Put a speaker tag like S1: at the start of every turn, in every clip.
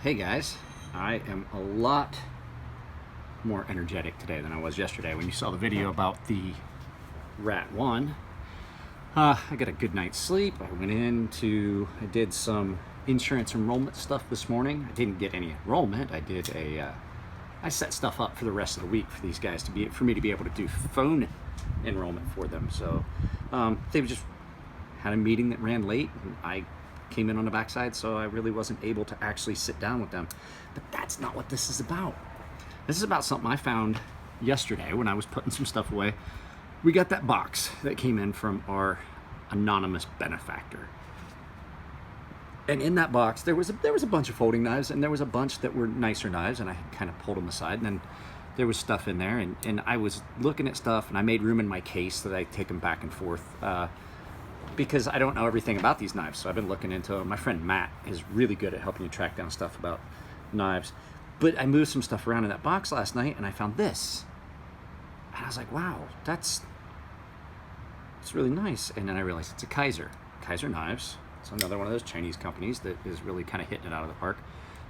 S1: Hey guys, I am a lot more energetic today than I was yesterday. When you saw the video about the Rat 1, I got a good night's sleep. I did some insurance enrollment stuff this morning. I didn't get any enrollment. I set stuff up for the rest of the week for these guys for me to be able to do phone enrollment for them. So they just had a meeting that ran late, and I came in on the backside, so I really wasn't able to actually sit down with them. But that's not what this is about. This is about something I found yesterday when I was putting some stuff away. We got that box that came in from our anonymous benefactor. And in that box, there was a bunch of folding knives, and there was a bunch that were nicer knives, and I had kind of pulled them aside, and then there was stuff in there, and I was looking at stuff, and I made room in my case that I take them back and forth, because I don't know everything about these knives, so I've been looking into them. My friend Matt is really good at helping you track down stuff about knives. But I moved some stuff around in that box last night, and I found this. And I was like, wow, it's really nice. And then I realized it's a Kizer. Kizer knives. It's another one of those Chinese companies that is really kind of hitting it out of the park.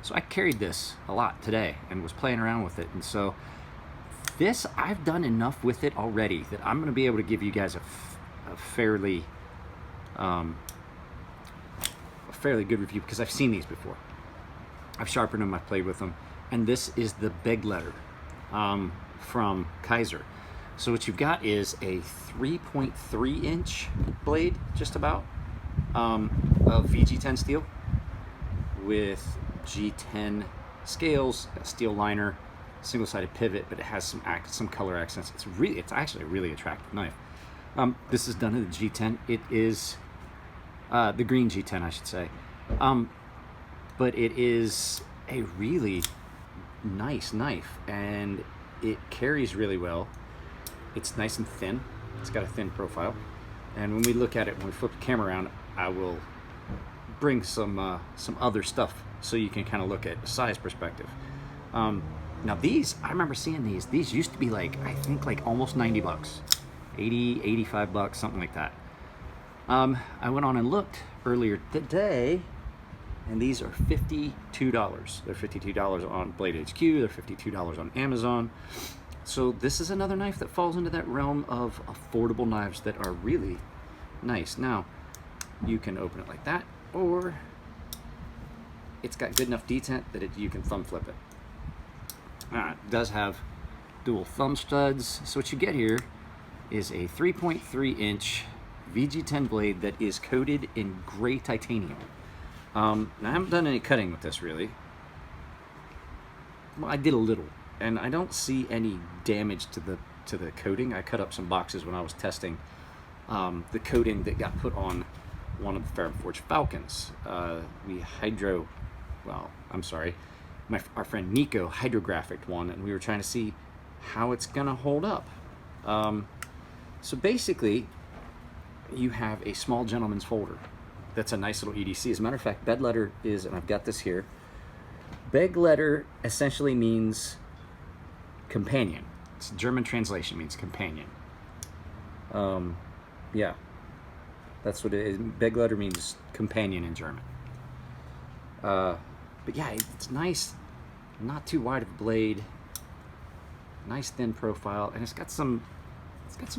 S1: So I carried this a lot today and was playing around with it. And so this, I've done enough with it already that I'm going to be able to give you guys a fairly good review, because I've seen these before. I've sharpened them, I've played with them, and this is the Begleiter from Kizer. So what you've got is a 3.3 inch blade, just about, of VG-10 steel with G10 scales, a steel liner, single-sided pivot, but it has some color accents. It's actually a really attractive knife. This is done to the G10. It is the green G10, I should say. But it is a really nice knife, and it carries really well. It's nice and thin. It's got a thin profile. And when we look at it, when we flip the camera around, I will bring some other stuff so you can kind of look at the size perspective. Now these, I remember seeing these. These used to be like, I think like almost 90 bucks. 80, 85 bucks, something like that. I went on and looked earlier today, and these are $52. They're $52 on Blade HQ, they're $52 on Amazon. So this is another knife that falls into that realm of affordable knives that are really nice. Now, you can open it like that, or it's got good enough detent that you can thumb flip it. It does have dual thumb studs. So what you get here is a 3.3 inch VG-10 blade that is coated in gray titanium. Now I haven't done any cutting with this really. Well, I did a little, and I don't see any damage to the coating. I cut up some boxes when I was testing the coating that got put on one of the Forge Falcons. Our friend Nico hydrographic one, and we were trying to see how it's gonna hold up. So basically, you have a small gentleman's folder. That's a nice little EDC. As a matter of fact, Begleiter is, and I've got this here, Begleiter essentially means companion. It's a German translation, means companion. Yeah, that's what it is. Begleiter means companion in German. But yeah, it's nice, not too wide of a blade, nice thin profile, and it's got some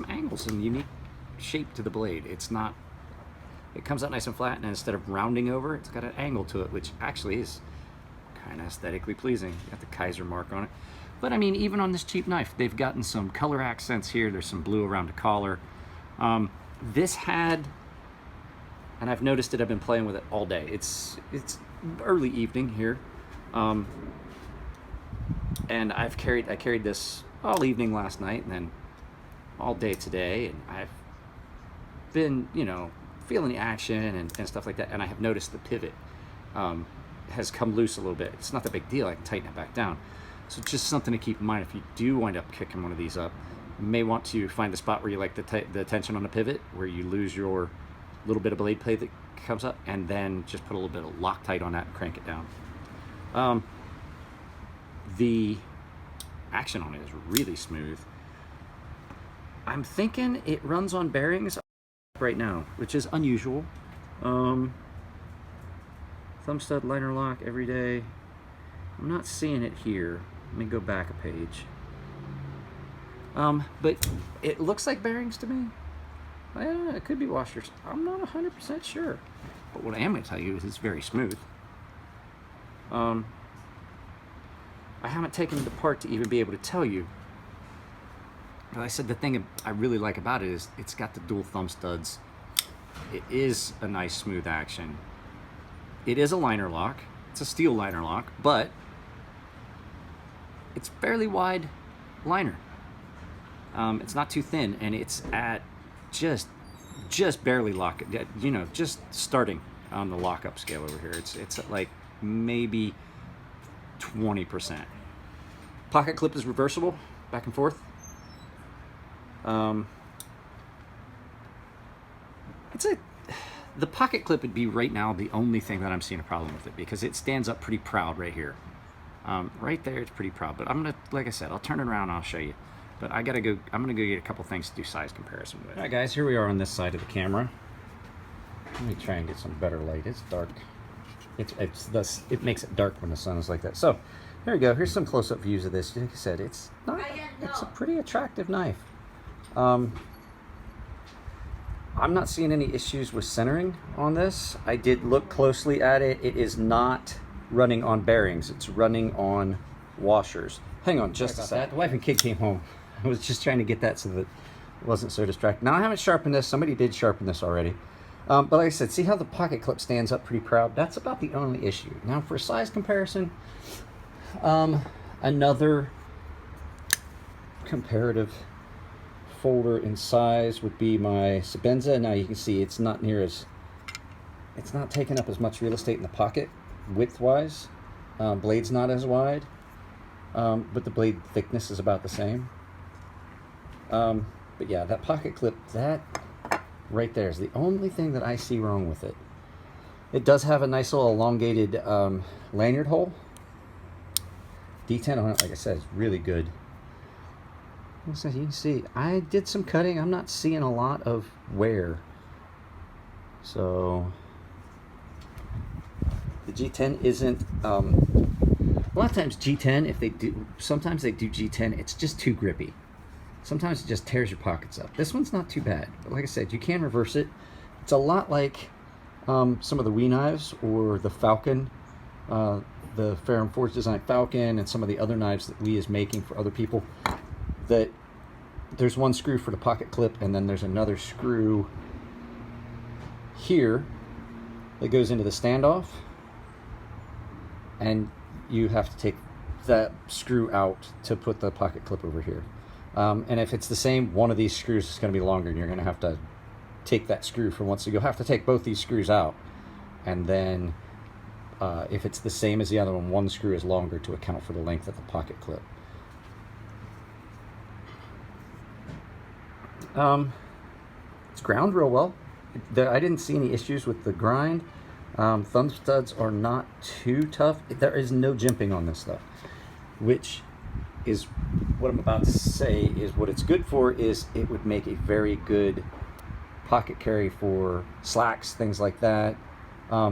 S1: angles and unique shape to the blade. It comes out nice and flat, and instead of rounding over, it's got an angle to it, which actually is kind of aesthetically pleasing. You got the Kizer mark on it. But I mean, even on this cheap knife, they've gotten some color accents here. There's some blue around the collar. This had, and I've noticed it, I've been playing with it all day. It's early evening here. And I carried this all evening last night, and then all day today, and I've been, feeling the action and stuff like that, and I have noticed the pivot has come loose a little bit. It's not that big deal. I can tighten it back down. So just something to keep in mind if you do wind up kicking one of these up. You may want to find the spot where you like the tension on the pivot, where you lose your little bit of blade play that comes up, and then just put a little bit of Loctite on that and crank it down. The action on it is really smooth. I'm thinking it runs on bearings right now, which is unusual. Thumb stud liner lock every day. I'm not seeing it here. Let me go back a page. But it looks like bearings to me. It could be washers. I'm not 100% sure. But what I am going to tell you is it's very smooth. I haven't taken it apart to even be able to tell you. But I said the thing I really like about it is it's got the dual thumb studs. It is a nice smooth action. It is a liner lock. It's a steel liner lock, but it's fairly wide liner. It's not too thin, and it's at just barely lock, you know, just starting on the lockup scale over here. It's at like maybe 20%. Pocket clip is reversible, back and forth. The pocket clip would be right now the only thing that I'm seeing a problem with it, because it stands up pretty proud right here. Right there, it's pretty proud. But I'm gonna, like I said, I'll turn it around and I'll show you. But I'm gonna go get a couple things to do size comparison with. All right, guys, here we are on this side of the camera. Let me try and get some better light. It's dark. It makes it dark when the sun is like that. So there we go. Here's some close-up views of this. Like I said, it's a pretty attractive knife. I'm not seeing any issues with centering on this. I did look closely at it. It is not running on bearings. It's running on washers. Hang on just a sec. The wife and kid came home. I was just trying to get that so that it wasn't so distracting. Now, I haven't sharpened this. Somebody did sharpen this already. But like I said, see how the pocket clip stands up pretty proud? That's about the only issue. Now, for size comparison, another comparative folder in size would be my Sebenza. Now you can see it's not taking up as much real estate in the pocket width-wise. Blade's not as wide, but the blade thickness is about the same. But yeah, that pocket clip, that right there is the only thing that I see wrong with it. It does have a nice little elongated lanyard hole. D10 on it, like I said, is really good. So you can see, I did some cutting. I'm not seeing a lot of wear. So the G10 isn't. A lot of times G10, if they do, sometimes they do G10. It's just too grippy. Sometimes it just tears your pockets up. This one's not too bad. But like I said, you can reverse it. It's a lot like some of the Wee knives or the Falcon, the Ferrum Forge Design Falcon, and some of the other knives that Wee is making for other people. That there's one screw for the pocket clip, and then there's another screw here that goes into the standoff, and you have to take that screw out to put the pocket clip over here. And if it's the same, one of these screws is going to be longer, and you're going to have to take that screw for once. So you'll have to take both these screws out, and then if it's the same as the other one screw is longer to account for the length of the pocket clip. It's ground real well. I didn't see any issues with the grind. Thumb studs are not too tough. There is no jimping on this stuff, which is what I'm about to say is what it's good for. Is it would make a very good pocket carry for slacks, things like that,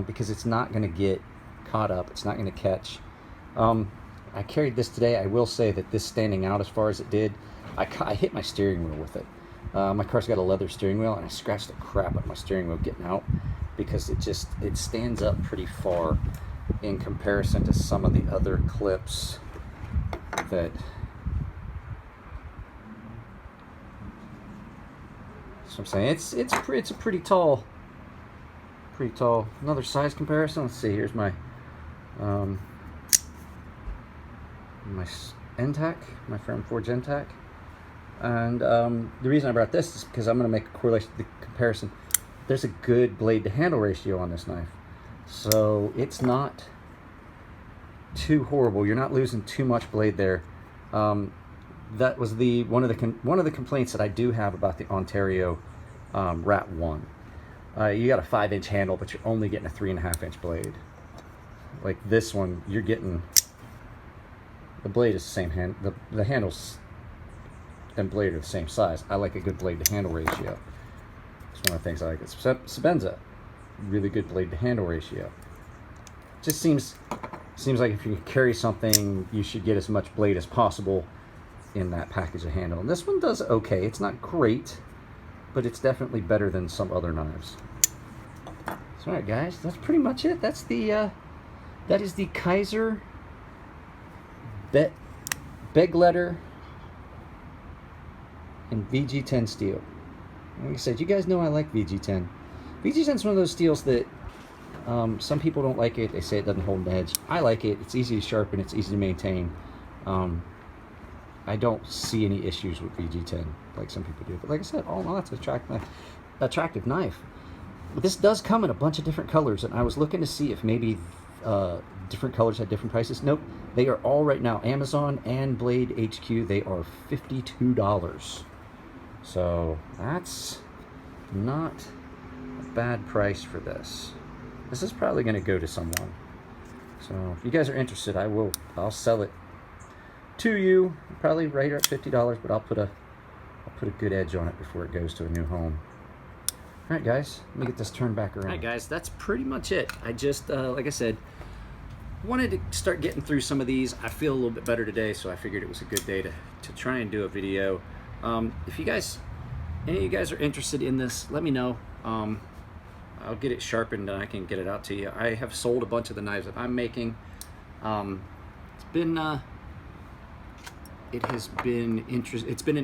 S1: because it's not going to get caught up. It's not going to catch. I carried this today. I will say that this standing out as far as it did, I hit my steering wheel with it. My car's got a leather steering wheel, and I scratched the crap out of my steering wheel getting out, because it stands up pretty far in comparison to some of the other clips that so I'm saying it's a pretty tall. Another size comparison. Let's see. Here's my my NTAC, my Ferrum Forge NTAC. And the reason I brought this is because I'm going to make a correlation, the comparison. There's a good blade to handle ratio on this knife, so it's not too horrible. You're not losing too much blade there. That was one of the complaints that I do have about the Ontario Rat 1. You got a 5-inch handle, but you're only getting a 3.5-inch blade. Like this one, you're getting the blade is the same hand. The handles and blade are the same size. I like a good blade to handle ratio. It's one of the things I like. It's Sebenza, really good blade to handle ratio. Just seems Seems like if you carry something, you should get as much blade as possible in that package of handle. And this one does okay. It's not great, but it's definitely better than some other knives. So, all right, guys, that's pretty much it. That's the that is the Kizer Begleiter and VG-10 steel. Like I said, you guys know I like VG-10. VG-10 is one of those steels that some people don't like it. They say it doesn't hold an edge. I like it. It's easy to sharpen. It's easy to maintain. I don't see any issues with VG-10 like some people do. But like I said, all in all, it's an attractive knife. This does come in a bunch of different colors, and I was looking to see if maybe different colors had different prices. Nope, they are all right now. Amazon and Blade HQ, they are $52. So that's not a bad price for this. This is probably going to go to someone. So if you guys are interested, I'll sell it to you, probably right at $50, but I'll put a good edge on it before it goes to a new home. All right, guys, let me get this turned back around. All right, guys, that's pretty much it. I just, like I said, wanted to start getting through some of these. I feel a little bit better today, so I figured it was a good day to try and do a video. If you guys, any of you guys are interested in this, let me know. I'll get it sharpened and I can get it out to you. I have sold a bunch of the knives that I'm making. It's been an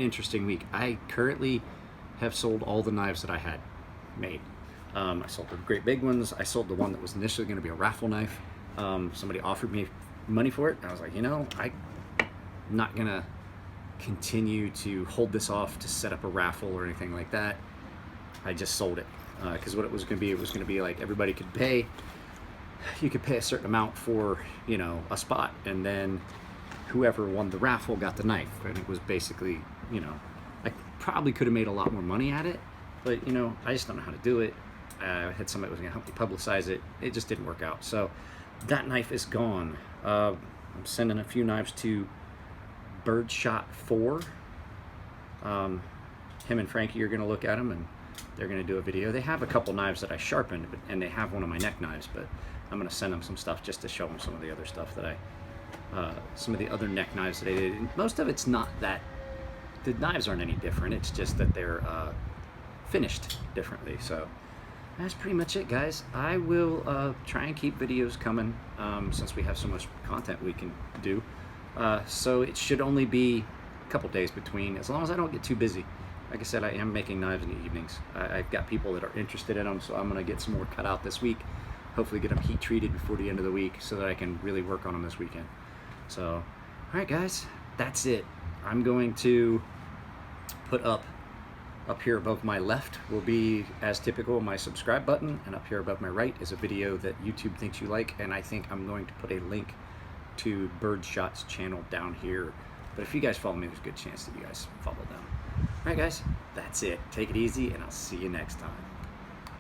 S1: interesting week. I currently have sold all the knives that I had made. I sold the great big ones. I sold the one that was initially going to be a raffle knife. Somebody offered me money for it. I was like, you know, I'm not gonna continue to hold this off to set up a raffle or anything like that. I just sold it because what it was going to be like everybody could pay. You could pay a certain amount for, you know, a spot, and then whoever won the raffle got the knife. And it was basically, you know, I probably could have made a lot more money at it, but you know, I just don't know how to do it. I had somebody that was going to help me publicize it. It just didn't work out. So that knife is gone. I'm sending a few knives to Birdshot 4. Him and Frankie are going to look at them, and they're going to do a video. They have a couple knives that I sharpened, and they have one of my neck knives, but I'm going to send them some stuff just to show them some of the other stuff that some of the other neck knives that I did. And most of it's not that, the knives aren't any different. It's just that they're finished differently. So that's pretty much it, guys. I will try and keep videos coming since we have so much content we can do. So it should only be a couple days between, as long as I don't get too busy. Like I said, I am making knives in the evenings. I've got people that are interested in them, so I'm going to get some more cut out this week. Hopefully get them heat treated before the end of the week so that I can really work on them this weekend. So, all right, guys, that's it. I'm going to put up here above my left will be, as typical, my subscribe button, and up here above my right is a video that YouTube thinks you like, and I think I'm going to put a link to Birdshot's channel down here. But if you guys follow me, there's a good chance that you guys follow them. All right, guys, that's it. Take it easy, and I'll see you next time.